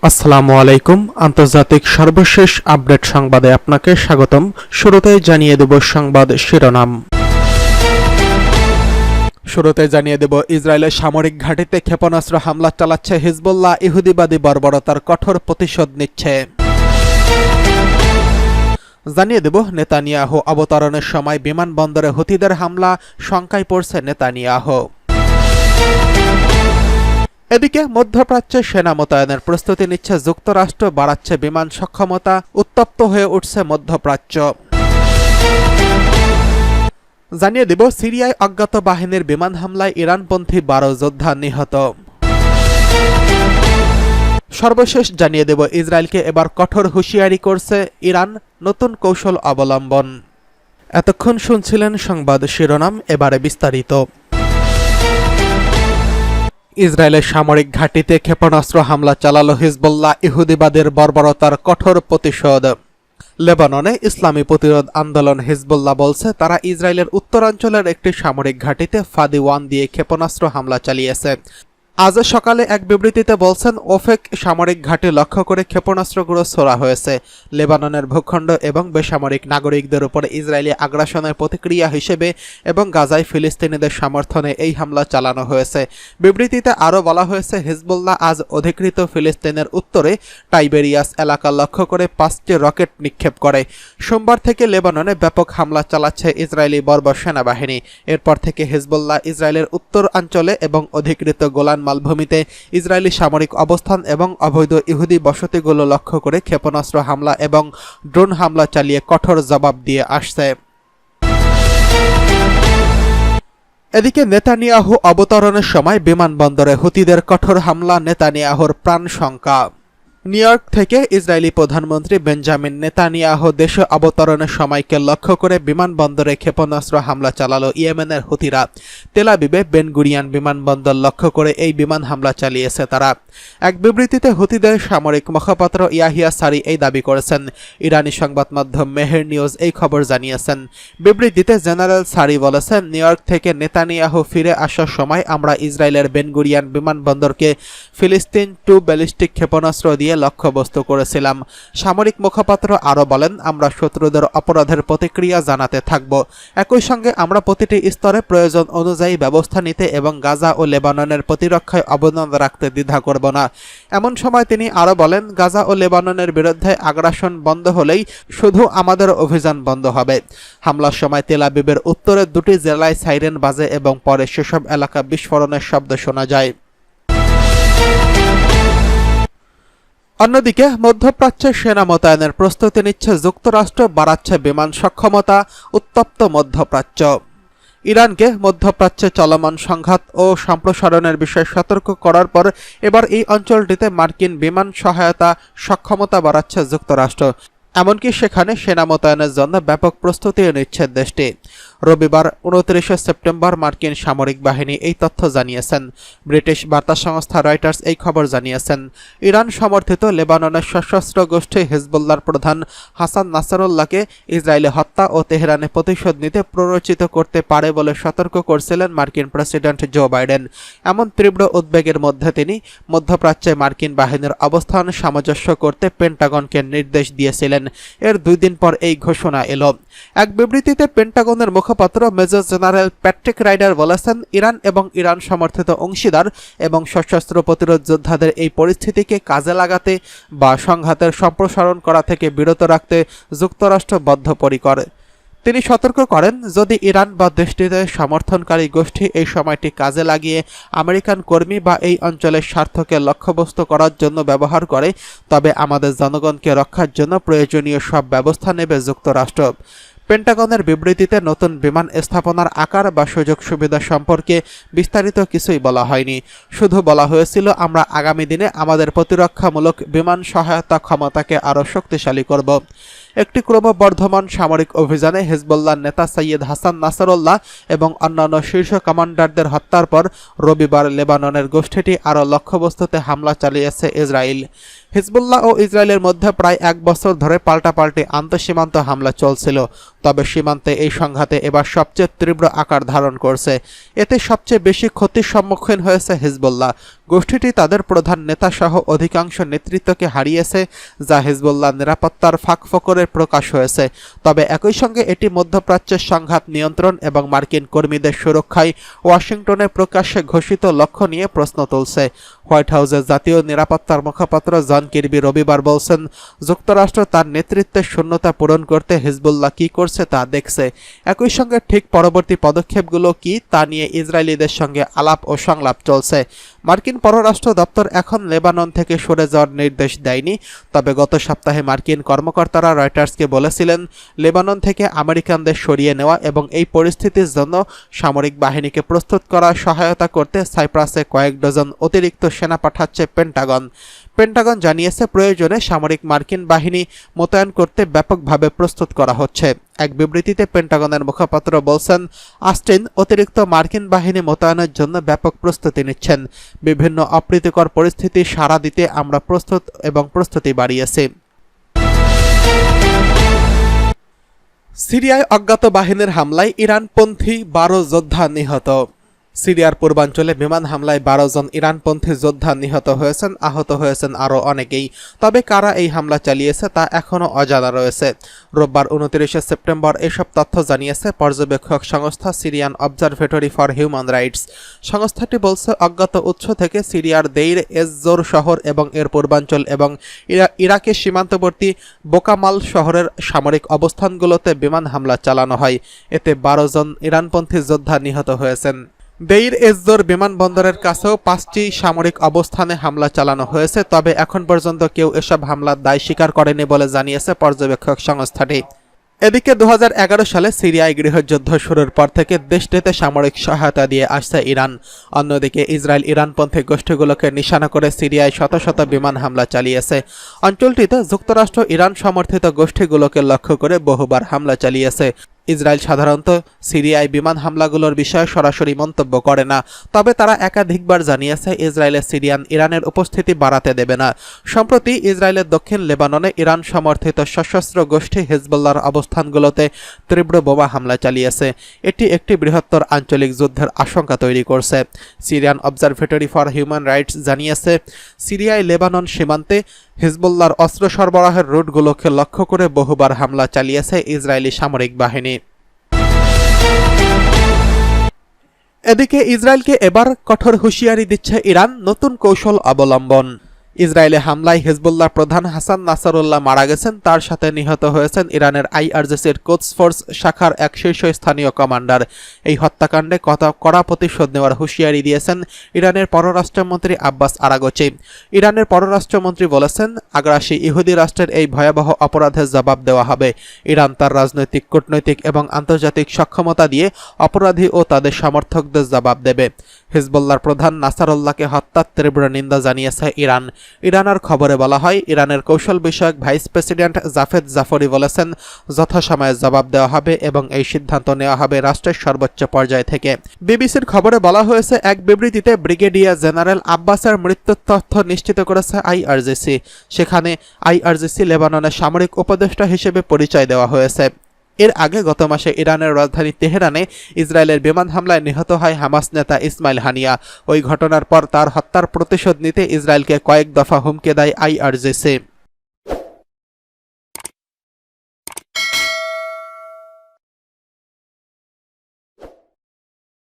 আসসালামু আলাইকুম। আন্তর্জাতিক সর্বশেষ আপডেট সংবাদে আপনাকে স্বাগতম। শুরুতেই জানিয়ে দেব সংবাদ শিরোনাম। ইসরায়েলের সামরিক ঘাঁটিতে ক্ষেপণাস্ত্র হামলা চালাচ্ছে হিজবুল্লাহ, ইহুদিবাদী বর্বরতার কঠোর প্রতিশোধ নিচ্ছে। জানিয়ে দেব নেতানিয়াহু অবতরণের সময় বিমানবন্দরে হুতিদের হামলা, শঙ্কায় পড়ছে নেতানিয়াহু। এদিকে মধ্যপ্রাচ্যে সেনা মোতায়েনের প্রস্তুতি নিচ্ছে যুক্তরাষ্ট্র, বাড়াচ্ছে বিমান সক্ষমতা, উত্তপ্ত হয়ে উঠছে মধ্যপ্রাচ্য। জানিয়ে দেব সিরিয়ায় অজ্ঞাত বাহিনীর বিমান হামলায় ইরানপন্থী 12 যোদ্ধা নিহত। সর্বশেষ জানিয়ে দেব ইসরায়েলকে এবার কঠোর হুঁশিয়ারি করছে ইরান, নতুন কৌশল অবলম্বন। এতক্ষণ শুনছিলেন সংবাদ শিরোনাম, এবারে বিস্তারিত। ইসরায়েলের সামরিক ঘাঁটিতে ক্ষেপণাস্ত্র হামলা চালালো হিজবুল্লাহ, ইহুদিবাদের বর্বরতার কঠোর প্রতিশোধ। লেবাননে ইসলামী প্রতিরোধ আন্দোলন হিজবুল্লাহ বলছে তারা ইসরায়েলের উত্তরাঞ্চলের একটি সামরিক ঘাঁটিতে ফাদি-1 দিয়ে ক্ষেপণাস্ত্র হামলা চালিয়েছে। আজ সকালে এক বিবৃতিতে বলছেন ওফেক সামরিক ঘাঁটি লক্ষ্য করে ক্ষেপণাস্ত্রগুলো ছোড়া হয়েছে। লেবাননের ভূখণ্ড এবং বেসামরিক নাগরিকদের উপর ইসরায়েলি আগ্রাসনের প্রতিক্রিয়া হিসেবে এবং গাজায় ফিলিস্তিনিদের সমর্থনে এই হামলা চালানো হয়েছে। বিবৃতিতে আরও বলা হয়েছে হিজবুল্লাহ আজ অধিকৃত ফিলিস্তিনের উত্তরে টাইবেরিয়াস এলাকা লক্ষ্য করে 5টি রকেট নিক্ষেপ করে। সোমবার থেকে লেবাননে ব্যাপক হামলা চালাচ্ছে ইসরায়েলি বর্বর সেনাবাহিনী। এরপর থেকে হিজবুল্লাহ ইসরায়েলের উত্তরাঞ্চলে এবং অধিকৃত গোলান মালভূমিতে ইসরায়েলি সামরিক অবস্থান এবং অবৈধ ইহুদি বসতিগুলো লক্ষ্য করে ক্ষেপণাস্ত্র হামলা এবং ড্রোন হামলা চালিয়ে কঠোর জবাব দিয়ে আসছে। এদিকে নেতানিয়াহু অবতরণের সময় বিমানবন্দরে হুতিদের কঠোর হামলা, নেতানিয়াহুর প্রাণ শঙ্কা। নিউ ইয়র্ক থেকে ইসরায়েলি প্রধানমন্ত্রী বেঞ্জামিন নেতানিয়াহু দেশে অবতরণের সময়কে লক্ষ্য করে বিমানবন্দরে ক্ষেপণাস্ত্র হামলা চালালো ইয়েমেনের হুতিরা। তেল আবিবে বেন গুরিয়ান বিমানবন্দর লক্ষ্য করে এই বিমান হামলা চালিয়েছে তারা। এক বিবৃতিতে হুতিদের সামরিক মুখপাত্র ইয়াহিয়া সারি এই দাবি করেছেন। ইরানি সংবাদ মাধ্যম মেহের নিউজ এই খবর জানিয়েছেন। বিবৃতিতে জেনারেল সারি বলেছেন, নিউ ইয়র্ক থেকে নেতানিয়াহু ফিরে আসার সময় আমরা ইসরায়েলের বেন গুরিয়ান বিমানবন্দরকে ফিলিস্তিন 2 ব্যালিস্টিক ক্ষেপণাস্ত্র দিয়ে লক্ষ্যবস্তু করেছিলাম। সামরিক মুখপাত্র আরও বলেন, আমরা শত্রুদের অপরাধের প্রতিক্রিয়া জানাতে থাকব। একই সঙ্গে আমরা প্রতিটি স্তরে প্রয়োজন অনুযায়ী ব্যবস্থা নিতে এবং গাজা ও লেবাননের প্রতিরক্ষায় অবদান রাখতে দ্বিধা করব না। এমন সময় তিনি আরও বলেন, গাজা ও লেবাননের বিরুদ্ধে আগ্রাসন বন্ধ হলেই শুধু আমাদের অভিযান বন্ধ হবে। হামলার সময় তেল আবিবের উত্তরের 2টি জেলায় সাইরেন বাজে এবং পরে সেসব এলাকা বিস্ফোরণের শব্দ শোনা যায়। অন্যদিকে মধ্যপ্রাচ্যে সেনা মোতায়েনের প্রস্তুতি নিচ্ছে যুক্তরাষ্ট্র, বাড়াচ্ছে বিমান সক্ষমতা, উত্তপ্ত মধ্যপ্রাচ্য। ইরানকে মধ্যপ্রাচ্যে চলমান সংঘাত ও সম্প্রসারণের বিষয়ে সতর্ক করার পর এবার এই অঞ্চলটিতে মার্কিন বিমান সহায়তা সক্ষমতা বাড়াচ্ছে যুক্তরাষ্ট্র। এমনকি সেখানে সেনা মোতায়েনের জন্য ব্যাপক প্রস্তুতি নিচ্ছে দেশটি। রবিবার 29 সেপ্টেম্বর মার্কিন সামরিক বাহিনী এই তথ্য জানিয়েছেন। ব্রিটিশ বার্তা সংস্থা রয়টার্স এই খবর জানিয়েছেন। ইরান সমর্থিত লেবাননের সশস্ত্র গোষ্ঠী হিজবুল্লাহর প্রধান হাসান নাসরুল্লাহকে ইসরায়েলে হত্যা ও তেহরানে প্রতিশোধ নিতে প্ররোচিত করতে পারে বলে সতর্ক করছিলেন মার্কিন প্রেসিডেন্ট জো বাইডেন। এমন তীব্র উদ্বেগের মধ্যে তিনি মধ্যপ্রাচ্যে মার্কিন বাহিনীর অবস্থান সামঞ্জস্য করতে পেন্টাগনকে নির্দেশ দিয়েছিলেন। এর 2 দিন পর এই ঘোষণা এলো। এক বিবৃতিতে পেন্টাগনের মুখপাত্র মেজর জেনারেল প্যাট্রিক রাইডার বলেছেন, ইরান এবং ইরান সমর্থিত অংশীদার এবং সশস্ত্র প্রতিরোধ যোদ্ধাদের এই পরিস্থিতিকে কাজে লাগাতে বা সংঘাতের সম্প্রসারণ করা থেকে বিরত রাখতে যুক্তরাষ্ট্র বদ্ধপরিকর। তিনি সতর্ক করেন, যদি ইরান বা দেশটিতে সমর্থনকারী গোষ্ঠী এই সময়টি কাজে লাগিয়ে আমেরিকান কর্মী বা এই অঞ্চলের স্বার্থকে লক্ষ্যবস্তু করার জন্য ব্যবহার করে, তবে আমাদের জনগণকে রক্ষার জন্য প্রয়োজনীয় সব ব্যবস্থা নেবে যুক্তরাষ্ট্র। পেন্টাগনের বিবৃতিতে নতুন বিমান স্থাপনার আকার বা সুযোগ সুবিধা সম্পর্কে বিস্তারিত কিছুই বলা হয়নি। শুধু বলা হয়েছিল, আমরা আগামী দিনে আমাদের প্রতিরক্ষামূলক বিমান সহায়তা ক্ষমতাকে আরও শক্তিশালী করব। একটি ক্রমবর্ধমান সামরিক অভিযানে হিজবুল্লাহর নেতা সৈয়দ হাসান নাসরুল্লাহ এবং অন্যান্য শীর্ষ কমান্ডারদের হত্যার পর রবিবার লেবাননের গোষ্ঠীটি আরও লক্ষ্যবস্তুতে হামলা চালিয়েছে ইসরায়েল। হিজবুল্লাহ ও ইসরায়েলের মধ্যে প্রায় 1 বছর ধরে পাল্টাপাল্টি আন্তঃসীমান্ত হামলা চলছিল। তবে সীমান্তে এই সংঘাতে এবার সবচেয়ে তীব্র আকার ধারণ করছে। এতে সবচেয়ে বেশি ক্ষতির সম্মুখীন হয়েছে হিজবুল্লাহ। গোষ্ঠীটি তাদের প্রধান নেতাসহ অধিকাংশ নেতৃত্বকে হারিয়েছে, যা হিজবুল্লাহ নিরাপত্তার ফাঁকফোকরের প্রকাশ হয়েছে। তবে একই সঙ্গে এটি মধ্যপ্রাচ্যের সংঘাত নিয়ন্ত্রণ এবং মার্কিন কর্মীদের সুরক্ষায় ওয়াশিংটনের প্রকাশ্যে ঘোষিত লক্ষ্য নিয়ে প্রশ্ন তুলছে। হোয়াইট হাউসের জাতীয় নিরাপত্তার মুখপাত্র জন কির্বি রবিবার বলছেন, যুক্তরাষ্ট্র তার নেতৃত্বের শূন্যতা পূরণ করতে হিজবুল্লাহ কী করছে তা দেখছে। একই সঙ্গে ঠিক পরবর্তী পদক্ষেপগুলো কি তা নিয়ে ইসরায়েলিদের সঙ্গে আলাপ ও সংলাপ চলছে। মার্কিন পররাষ্ট্র দপ্তর এখন লেবানন থেকে সরে যাওয়ার নির্দেশ দেয়নি, তবে গত সপ্তাহে মার্কিন কর্মকর্তারা রয়টার্সকে বলেছিলেন, লেবানন থেকে আমেরিকানদের সরিয়ে নেওয়া এবং এই পরিস্থিতির জন্য সামরিক বাহিনীকে প্রস্তুত করার সহায়তা করতে সাইপ্রাসে কয়েক ডজন অতিরিক্ত সেনা পাঠাচ্ছে পেন্টাগন। পেন্টাগন জানিয়েছে, প্রয়োজনে সামরিক মার্কিন বাহিনী মোতায়েন করতে ব্যাপকভাবে প্রস্তুত করা হচ্ছে। এক বিবৃতিতে পেন্টাগনের মুখপাত্র বলছেন, অস্টিন অতিরিক্ত মার্কিন বাহিনী মোতায়েনের জন্য ব্যাপক প্রস্তুতি নিচ্ছেন। বিভিন্ন অপ্রীতিকর পরিস্থিতি সাড়া দিতে আমরা প্রস্তুত এবং প্রস্তুতি বাড়িয়েছি। সিরিয়ায় অজ্ঞাত বাহিনীর হামলায় ইরানপন্থী 12 যোদ্ধা নিহত। সিরিয়ার পূর্বাঞ্চলে বিমান হামলায় 12 জন ইরানপন্থী যোদ্ধা নিহত হয়েছেন, আহত হয়েছেন আরও অনেকেই। তবে কারা এই হামলা চালিয়েছে তা এখনও অজানা রয়েছে। রোববার 29 সেপ্টেম্বর এসব তথ্য জানিয়েছে পর্যবেক্ষক সংস্থা Syrian observatory for human rights. সংস্থাটি বলছে, অজ্ঞাত উৎস থেকে সিরিয়ার দেইর এজ-জোর শহর এবং এর পূর্বাঞ্চল এবং ইরাকের সীমান্তবর্তী বোকামাল শহরের সামরিক অবস্থানগুলোতে বিমান হামলা চালানো হয়। এতে 12 জন ইরানপন্থী যোদ্ধা নিহত হয়েছেন। দেইর এজ-জোর বিমানবন্দরের কাছেও 5টি সামরিক অবস্থানে হামলা চালানো হয়েছে, তবে এখন পর্যন্ত কেউ এসব হামলার দায় স্বীকার করেনি বলে জানিয়েছে পর্যবেক্ষক সংস্থাটি। এদিকে 2011 সালে সিরিয়ায় গৃহযুদ্ধ শুরুর পর থেকে দেশটিতে সামরিক সহায়তা দিয়ে আসছে ইরান। অন্যদিকে ইসরায়েল ইরানপন্থী গোষ্ঠীগুলোকে নিশানা করে সিরিয়ায় শত শত বিমান হামলা চালিয়েছে। অঞ্চলটিতে যুক্তরাষ্ট্র ইরান সমর্থিত গোষ্ঠীগুলোকে লক্ষ্য করে বহুবার হামলা চালিয়েছে। ইসরায়েল সাধারণত সিরিয়ায় বিমান হামলাগুলোর বিষয়ে সরাসরি মন্তব্য করে না, তবে তারা একাধিকবার জানিয়েছে ইসরায়েলের সিরিয়ান ইরানের উপস্থিতি বাড়াতে দেবে না। সম্প্রতি ইসরায়েলের দক্ষিণ লেবাননে ইরান সমর্থিত সশস্ত্র গোষ্ঠী হিজবুল্লাহর অবস্থানগুলোতে তীব্র বোমা হামলা চালিয়েছে। এটি একটি বৃহত্তর আঞ্চলিক যুদ্ধের আশঙ্কা তৈরি করছে। Syrian observatory for human rights জানিয়েছে, সিরিয়ায় লেবানন সীমান্তে হিজবুল্লাহর অস্ত্র সরবরাহের রুটগুলোকে লক্ষ্য করে বহুবার হামলা চালিয়েছে ইসরায়েলি সামরিক বাহিনী। এদিকে ইসরায়েলকে এবার কঠোর হুঁশিয়ারি দিচ্ছে ইরান, নতুন কৌশল অবলম্বন। ইসরায়েলে হামলায় হিজবুল্লাহ প্রধান হাসান নাসারুল্লাহ মারা গেছেন, তার সাথে নিহত হয়েছেন ইরানের আইআরজিসির কোদস ফোর্স শাখার এক শীর্ষস্থানীয় কমান্ডার। এই হত্যাকাণ্ডে কড়া প্রতিশোধ নেওয়ার হুঁশিয়ারি দিয়েছেন ইরানের পররাষ্ট্রমন্ত্রী আব্বাস আরাগচি। ইরানের পররাষ্ট্রমন্ত্রী বলেছেন, আগ্রাসী ইহুদি রাষ্ট্রের এই ভয়াবহ অপরাধের জবাব দেওয়া হবে। ইরান তার রাজনৈতিক, কূটনৈতিক এবং আন্তর্জাতিক সক্ষমতা দিয়ে অপরাধী ও তাদের সমর্থকদের জবাব দেবে। হিজবুল্লাহর প্রধান নাসারুল্লাহকে হত্যার তীব্র নিন্দা জানিয়েছে ইরান। ইরানের খবরে বলা হয়, ইরানের কৌশল বিষয়ক ভাইস প্রেসিডেন্ট জাফেদ জাফরি বলেছেন, যথাসময়ে জবাব দেওয়া হবে এবং এই সিদ্ধান্ত নেওয়া হবে রাষ্ট্রের সর্বোচ্চ পর্যায় থেকে। বিবিসির খবরে বলা হয়েছে, এক বিবৃতিতে ব্রিগেডিয়ার জেনারেল আব্বাসের মৃত্যুর তথ্য নিশ্চিত করেছে আইআরজিসি। সেখানে আইআরজিসি লেবাননের সামরিক উপদেষ্টা হিসেবে পরিচয় দেওয়া হয়েছে। এর আগে গত মাসে ইরানের রাজধানী তেহরানে ইসরায়েলের বিমান হামলায় নিহত হয় হামাস নেতা ইসমাইল হানিয়া। ওই ঘটনার পর তার হত্যার প্রতিশোধ নিতে ইসরায়েলকে কয়েক দফা হুমকি দেয় আইআরজিসি।